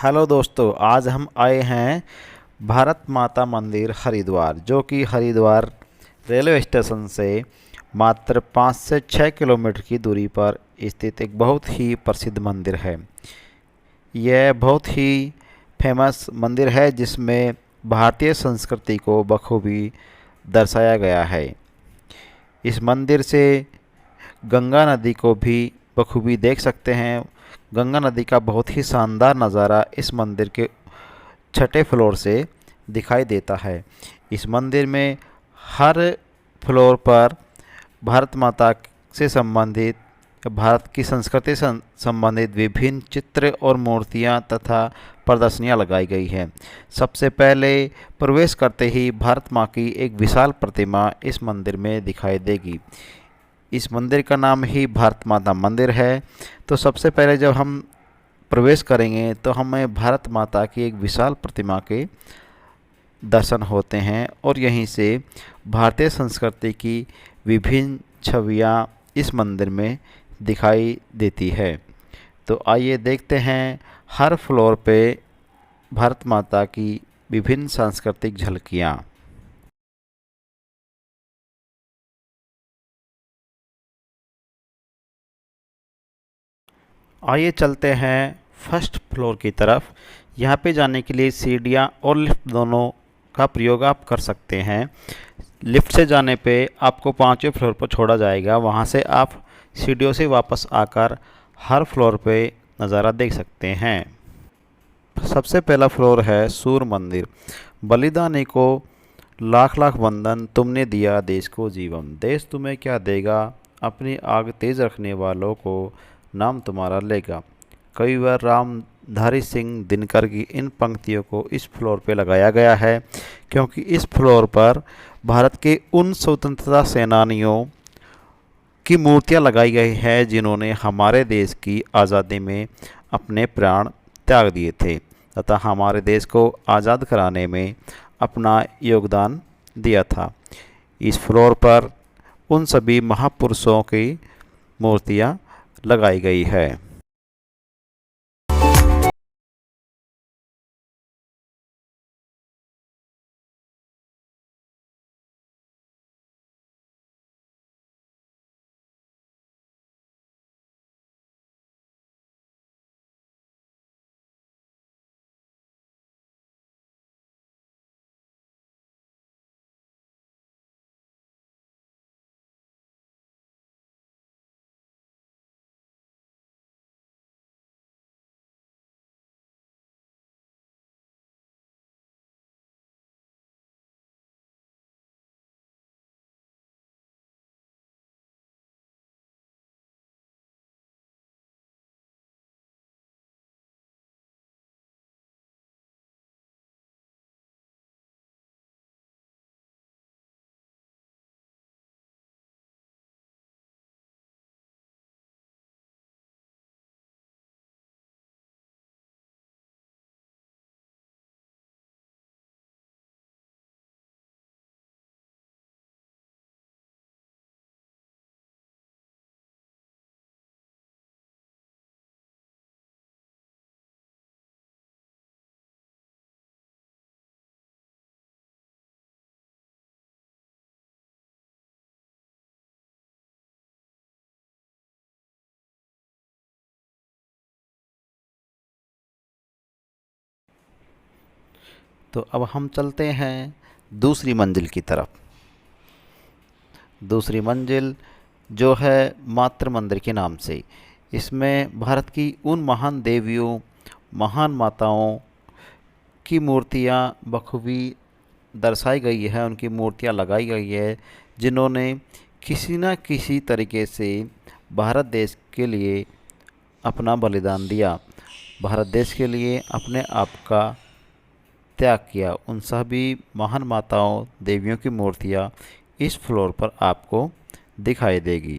Hello दोस्तों, आज हम आए हैं भारत माता मंदिर हरिद्वार, जो कि हरिद्वार रेलवे स्टेशन से मात्र 5 से 6 किलोमीटर की दूरी पर स्थित एक बहुत ही प्रसिद्ध मंदिर है। यह बहुत ही फेमस मंदिर है जिसमें भारतीय संस्कृति को बखूबी दर्शाया गया है। इस मंदिर से गंगा नदी को भी बखूबी देख सकते हैं। गंगा नदी का बहुत ही शानदार नज़ारा इस मंदिर के छठे फ्लोर से दिखाई देता है। इस मंदिर में हर फ्लोर पर भारत माता से संबंधित, भारत की संस्कृति से संबंधित विभिन्न चित्र और मूर्तियां तथा प्रदर्शनियां लगाई गई हैं। सबसे पहले प्रवेश करते ही भारत माँ की एक विशाल प्रतिमा इस मंदिर में दिखाई देगी। इस मंदिर का नाम ही भारत माता मंदिर है। तो सबसे पहले जब हम प्रवेश करेंगे तो हमें भारत माता की एक विशाल प्रतिमा के दर्शन होते हैं और यहीं से भारतीय संस्कृति की विभिन्न छवियां इस मंदिर में दिखाई देती है। तो आइए देखते हैं हर फ्लोर पे भारत माता की विभिन्न सांस्कृतिक झलकियां। आइए चलते हैं फर्स्ट फ्लोर की तरफ। यहाँ पे जाने के लिए सीढ़ियाँ और लिफ्ट दोनों का प्रयोग आप कर सकते हैं। लिफ्ट से जाने पे आपको 5वें फ्लोर पर छोड़ा जाएगा। वहाँ से आप सीढ़ियों से वापस आकर हर फ्लोर पे नज़ारा देख सकते हैं। सबसे पहला फ्लोर है सूर्य मंदिर। बलिदानी को लाख लाख वंदन, तुमने दिया देश को जीवन, देश तुम्हें क्या देगा, अपनी आग तेज रखने वालों को नाम तुम्हारा लेगा। कविवर रामधारी सिंह दिनकर की इन पंक्तियों को इस फ्लोर पे लगाया गया है, क्योंकि इस फ्लोर पर भारत के उन स्वतंत्रता सेनानियों की मूर्तियां लगाई गई है जिन्होंने हमारे देश की आज़ादी में अपने प्राण त्याग दिए थे तथा हमारे देश को आज़ाद कराने में अपना योगदान दिया था। इस फ्लोर पर उन सभी महापुरुषों की मूर्तियां लगाई गई है। तो अब हम चलते हैं दूसरी मंजिल की तरफ। दूसरी मंजिल जो है मातृ मंदिर के नाम से, इसमें भारत की उन महान देवियों, महान माताओं की मूर्तियाँ बखूबी दर्शाई गई है, उनकी मूर्तियाँ लगाई गई है जिन्होंने किसी न किसी तरीके से भारत देश के लिए अपना बलिदान दिया, भारत देश के लिए अपने आप का त्याग किया। उन सभी महान माताओं, देवियों की मूर्तियाँ इस फ्लोर पर आपको दिखाई देगी।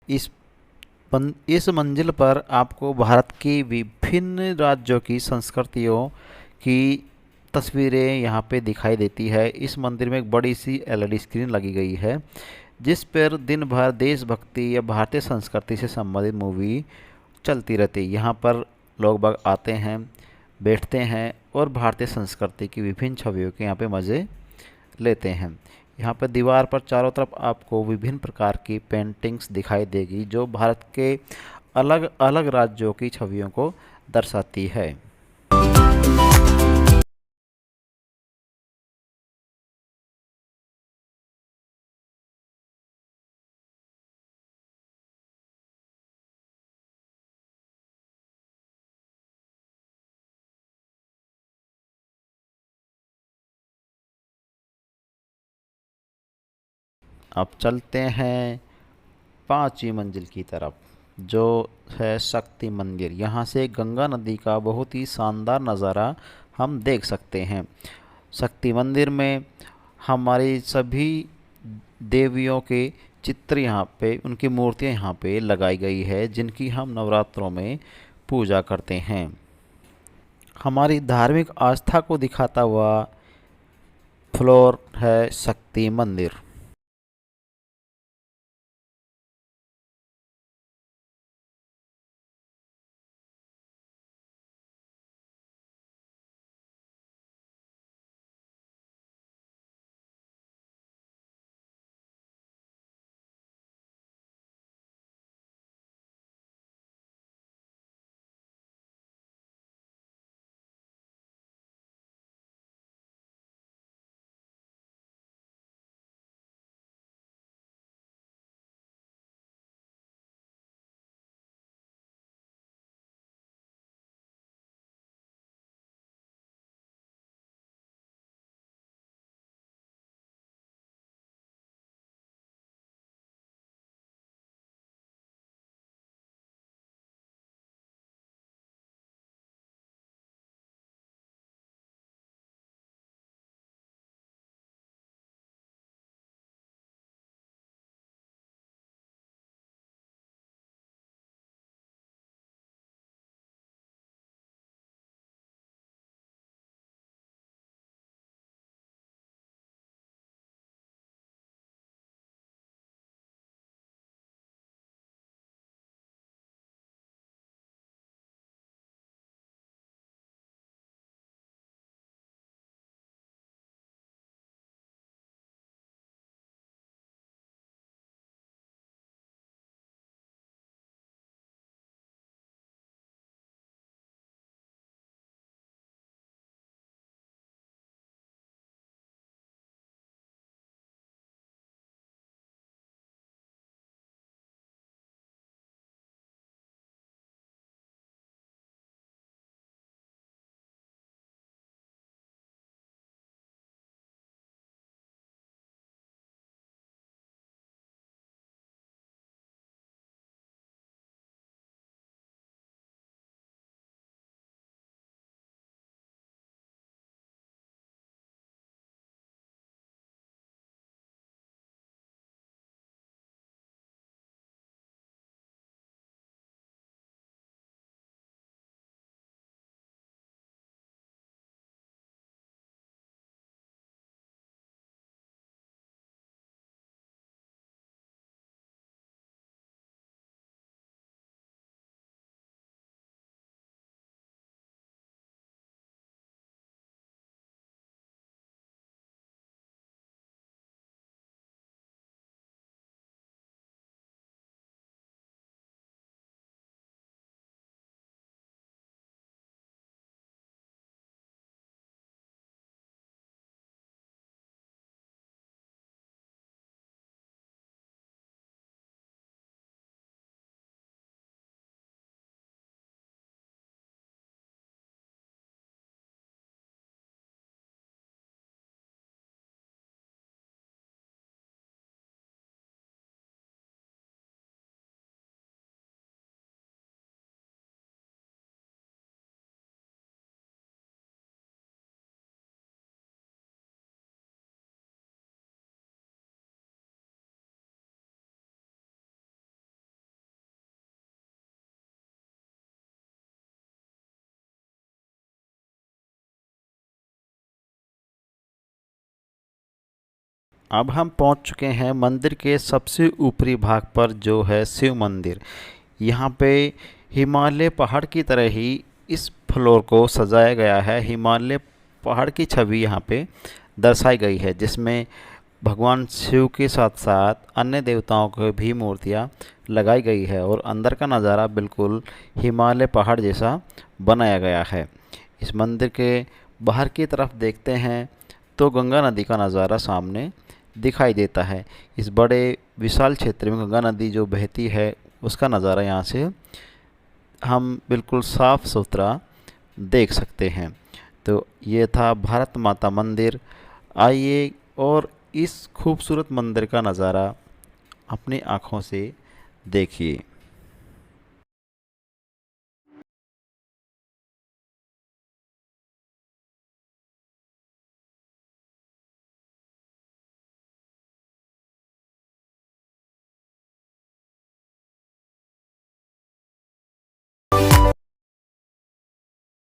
इस मंजिल पर आपको भारत की विभिन्न राज्यों की संस्कृतियों की तस्वीरें यहाँ पे दिखाई देती है। इस मंदिर में एक बड़ी सी एलईडी स्क्रीन लगी गई है जिस पर दिन भर देशभक्ति या भारतीय संस्कृति से संबंधित मूवी चलती रहती है। यहाँ पर लोग बाग आते हैं, बैठते हैं और भारतीय संस्कृति की विभिन्न छवियों के यहाँ पे मज़े लेते हैं। यहाँ पर दीवार पर चारों तरफ आपको विभिन्न प्रकार की पेंटिंग्स दिखाई देगी जो भारत के अलग अलग राज्यों की छवियों को दर्शाती है। अब चलते हैं पांचवी मंजिल की तरफ जो है शक्ति मंदिर। यहाँ से गंगा नदी का बहुत ही शानदार नज़ारा हम देख सकते हैं। शक्ति मंदिर में हमारी सभी देवियों के चित्र यहाँ पे, उनकी मूर्तियाँ यहाँ पे लगाई गई है जिनकी हम नवरात्रों में पूजा करते हैं। हमारी धार्मिक आस्था को दिखाता हुआ फ्लोर है शक्ति मंदिर। अब हम पहुंच चुके हैं मंदिर के सबसे ऊपरी भाग पर, जो है शिव मंदिर। यहाँ पे हिमालय पहाड़ की तरह ही इस फ्लोर को सजाया गया है। हिमालय पहाड़ की छवि यहाँ पे दर्शाई गई है, जिसमें भगवान शिव के साथ साथ अन्य देवताओं की भी मूर्तियाँ लगाई गई है और अंदर का नज़ारा बिल्कुल हिमालय पहाड़ जैसा बनाया गया है। इस मंदिर के बाहर की तरफ देखते हैं तो गंगा नदी का नज़ारा सामने दिखाई देता है। इस बड़े विशाल क्षेत्र में गंगा नदी जो बहती है उसका नज़ारा यहाँ से हम बिल्कुल साफ़ सुथरा देख सकते हैं। तो ये था भारत माता मंदिर। आइए और इस खूबसूरत मंदिर का नज़ारा अपनी आँखों से देखिए।